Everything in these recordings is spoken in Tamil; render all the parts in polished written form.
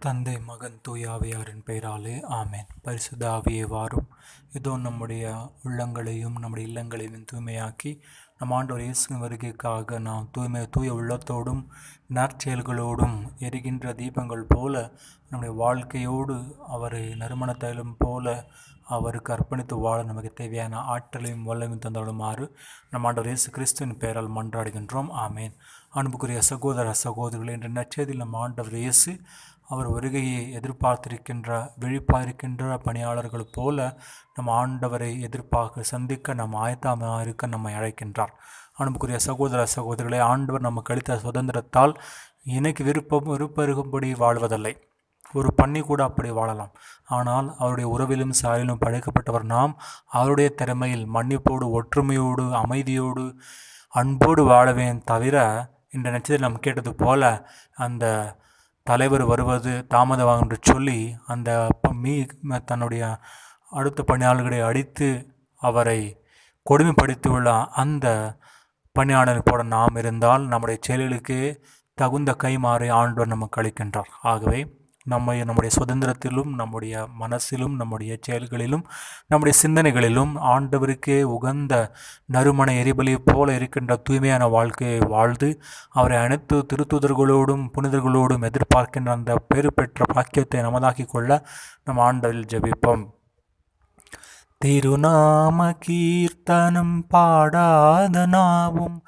தந்தை மகன் தூய ஆவியாரின் பெயராலே ஆமேன். பரிசுத்த ஆவியே வாரும். இதோ நம்முடைய உள்ளங்களையும் நம்முடைய இல்லங்களையும் தூய்மையாக்கி நம் ஆண்டவர் இயேசுவின் வருகைக்காக நாம் தூய உள்ளத்தோடும் நற்செயல்களோடும் எரிகின்ற தீபங்கள் போல நம்முடைய வாழ்க்கையோடு அவரை நறுமண தைலம் போல அவருக்கு அர்ப்பணித்து வாழ நமக்கு தேவையான ஆற்றலையும் வல்லமையும் தந்தவளுமாறு நம் ஆண்டவர் இயேசு கிறிஸ்துவின் பெயரால் மன்றாடுகின்றோம். ஆமேன். அன்புக்குரிய சகோதர சகோதரிகள், என்ற நற்செய்தியில் நம் ஆண்டவர் இயேசு அவர் வருகையை எதிர்பார்த்திருக்கின்ற விழிப்பாயிருக்கின்ற பணியாளர்கள் போல நம் ஆண்டவரை எதிர்பார்க்க சந்திக்க நம் ஆயத்தமாக இருக்க நம்மை அழைக்கின்றார். அன்புக்குரிய சகோதர சகோதரிகளை, ஆண்டவர் நமக்கு அளித்த சுதந்திரத்தால் எனக்கு விருப்பம்படி வாழ்வதில்லை. ஒரு பண்ணி கூட அப்படி வாழலாம். ஆனால் அவருடைய உறவிலும் சாயலிலும் படைக்கப்பட்டவர் நாம். அவருடைய திறமையில் மன்னிப்போடு, ஒற்றுமையோடு, அமைதியோடு, அன்போடு வாழவேன் தவிர, இந்த நட்சத்திரம் நாம் கேட்டது போல அந்த தலைவர் வருவது தாமதமாகும் என்று சொல்லி அந்த தன்னுடைய அடுத்த பணியாளர்களை அடித்து அவரை கொடுமைப்படுத்தியுள்ள அந்த பணியாளரை போல நாம் இருந்தால் நம்முடைய செயல்களுக்கு தகுந்த கைமாறை ஆண்டவர் நமக்கு அளிக்கின்றார். ஆகவே நம்முடைய சுதந்திரத்திலும், நம்முடைய மனசிலும், நம்முடைய செயல்களிலும், நம்முடைய சிந்தனைகளிலும் ஆண்டவருக்கே உகந்த நறுமண எரிபலி போல இருக்கின்ற தூய்மையான வாழ்க்கையை வாழ்ந்து அவரை அனைத்து திருத்தூதர்களோடும் புனிதர்களோடும் எதிர்பார்க்கின்ற அந்த பெரு பெற்ற பாக்கியத்தை நமதாக்கி கொள்ள நம் ஆண்டவரில் ஜெபிப்போம். திருநாம கீர்த்தனம் பாடாத நாவும்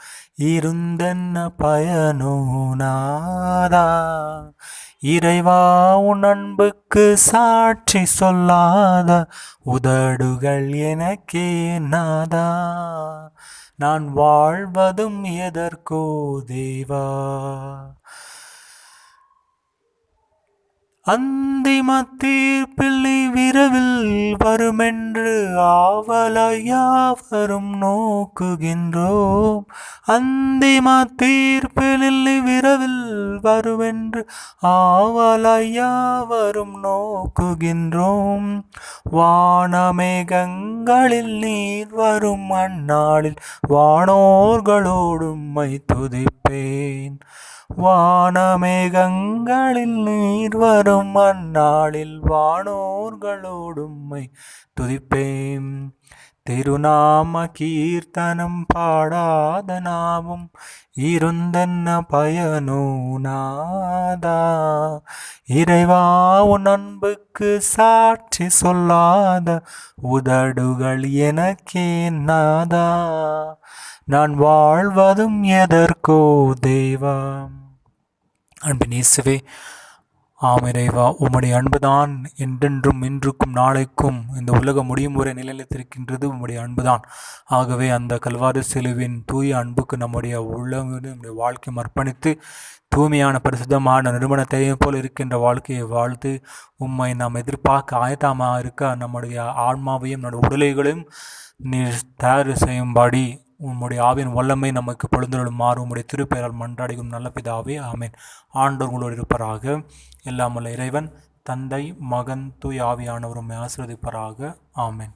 இருந்தென்ன பயனோ நாதா, இறைவா உன் அன்புக்கு சாட்சி சொல்லாத உதடுகள் எனக்கே நாதா, நான் வாழ்வதும் எதற்கோ தேவா. அந்திம தீர்ப்பில் நீ விரைவில் வருமென்று ஆவலையாவரும் நோக்குகின்றோம். அந்திம தீர்ப்பில் நீ விரைவில் வருமென்று ஆவலையாவரும் நோக்குகின்றோம். வானமேகங்களில் நீர் வரும் அந்நாளில் வானோர்களோடும் மை துதிப்பேன். வானமேகங்களில் நீர் வரும் அந்நாளில் வானோர்களோடும்மை துதிப்பேன். திருநாம கீர்த்தனம் பாடாத நாவும் இருந்தென்ன பயனோ நாதா, இறைவா உன் அன்புக்கு சாட்சி சொல்லாத உதடுகள் எனக்கே நாதா, நான் வாழ்வதும் எதற்கோ தேவா. அன்பின் இயேசுவே, ஆம் இறைவா, உம்முடைய அன்புதான் என்றென்றும் இன்றுக்கும் நாளைக்கும் இந்த உலகம் முடியும் வரை நிலைநிலைத்திருக்கின்றது உம்முடைய அன்புதான். ஆகவே அந்த கல்வாரி சிலுவின் தூய அன்புக்கு நம்முடைய நம்முடைய வாழ்க்கையை அர்ப்பணித்து தூய்மையான பரிசுத்தமான நிறுவனத்தையும் போல் இருக்கின்ற வாழ்க்கையை வாழ்த்து உம்மை நாம் எதிர்பார்க்க ஆயத்தமாக இருக்க நம்முடைய ஆன்மாவையும் நம்முடைய உடலைகளையும் நீர் தயார் செய்யும்படி உம்முடைய ஆவியின் வல்லமை நமக்கு பொழுந்தருளுமாறு உம்முடைய திருப்பெயரால் மன்றாடிக்கும் நல்ல பிதாவே ஆமேன். ஆண்டவர் உங்களோடு இருப்பராக. எல்லாம் வல்ல இறைவன் தந்தை மகன் தூய் ஆவியானவர் உம்மை ஆசீர்வதிப்பராக. ஆமேன்.